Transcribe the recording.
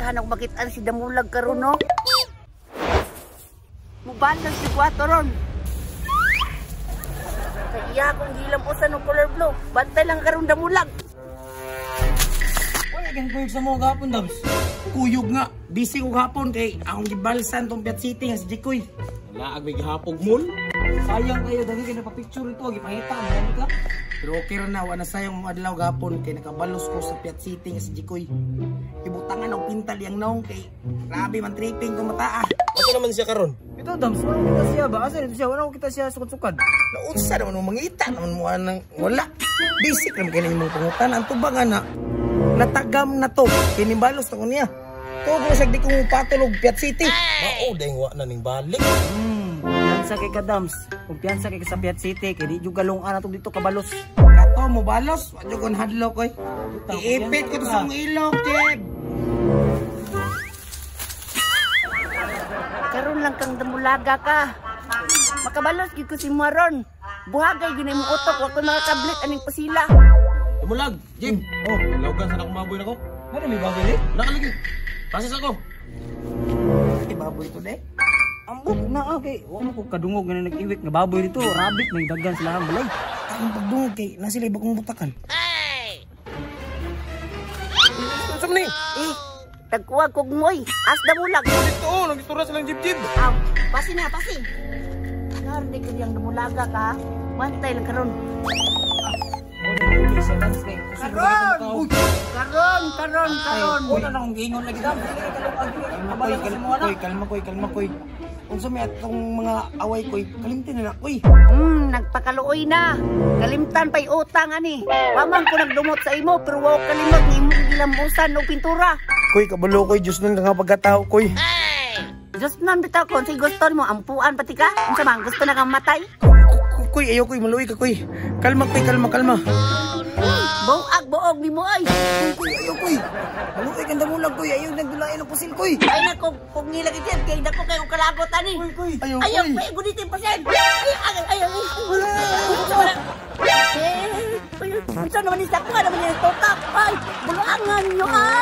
ganahan ako makitaan si Damulag karon no. Mubalas si Kuwato ron. Kaya akong gilam po sa no color blue. Bantay lang karon Damulag. Wala kang kuyog sa mga gapon, Dabs. Kuyog nga. Busy ko gapon kay akong gibalsan tong Piat City nga si Jikoy. Wala agmig hapog mall. Sayang kayo, dami kayo napapicture ito. Gipangita, marami ka. Pero okay rin na, wala sayang mga adlaw gapon kay nakabalos ko sa Piat City nga si Jikoy. Ibutangan og pintal yang nong kay grabe man tripping ko mata. Asa naman siya karon? Ito Dams, wala kita siya ba? Asa nito siya? Wala ko kita siya sukad-sukad. Naunsa naman mo mangita naman mo anang wala. Basic naman kayo yung pangutan. Ang tubang na natagam na to. Kinibalos na ko niya. Tugo sa di ko patulog Piat City. Mao dahil wa na ning balik. Kumpiyansa kay ka Dams. Kumpiyansa kay ka sa Piat City. Kaya di juga lungan na to dito kabalos. Kato mo balos. Wadyo kon hadlo koy. Iipit ko to sa mong ilog, Jeb. Karon lang kang Damulaga ka. Makabalos gid ko si Maron. Buhagay ginay mo utok wa ko makakablit aning pasila. Damulag, Jim. Oh, lawgan sa nakamaboy nako. Ano may baboy? Nakalagi. Pasis ako. Baboy to de. Ambot na okay. Wa mo ko kadungog nga nag-iwik nga baboy dito. Rabbit may daghan sila ang balay. Ang pagdungog kay nasa libo kong butakan. Unsa man ni? Tagkuwag kog moy. As Damulag. Dito, nagistura silang jib-jib. Aw, pasi na, pasi. Ngardi ka diyang Damulaga ka. Mantay lang karon. Karon. Una na akong giingon lagi Dams. Kalma koy. Unsa may atong mga away koy, kalimtin na koy. Nagpakaluoy na. Kalimtan pa'y utang ani. Wamang ko nagdumot sa imo pero wa kalimot ni imong gilambusan og pintura. Koy kabalo koy, Diyos nang nga pagkatao koy. Just nan bitaw kon si gusto mo ampuan pati ka. Unsa man gusto na kang matay? Koy, ayaw koy, maluwi ka koy. Kalma koy, kalma. Buog ni mo ay. Koy, ayaw koy. Maluwi kang Damulag koy, ayaw nagdulain ang pusil koy. Ay nako kung nilagay diyan kay dako kay og kalagot ani. Koy, ayaw Ayaw koy. pa guditin pa sen. Ayaw. Unsa naman isa ko naman yung totak. Ay, buluangan nyo ay.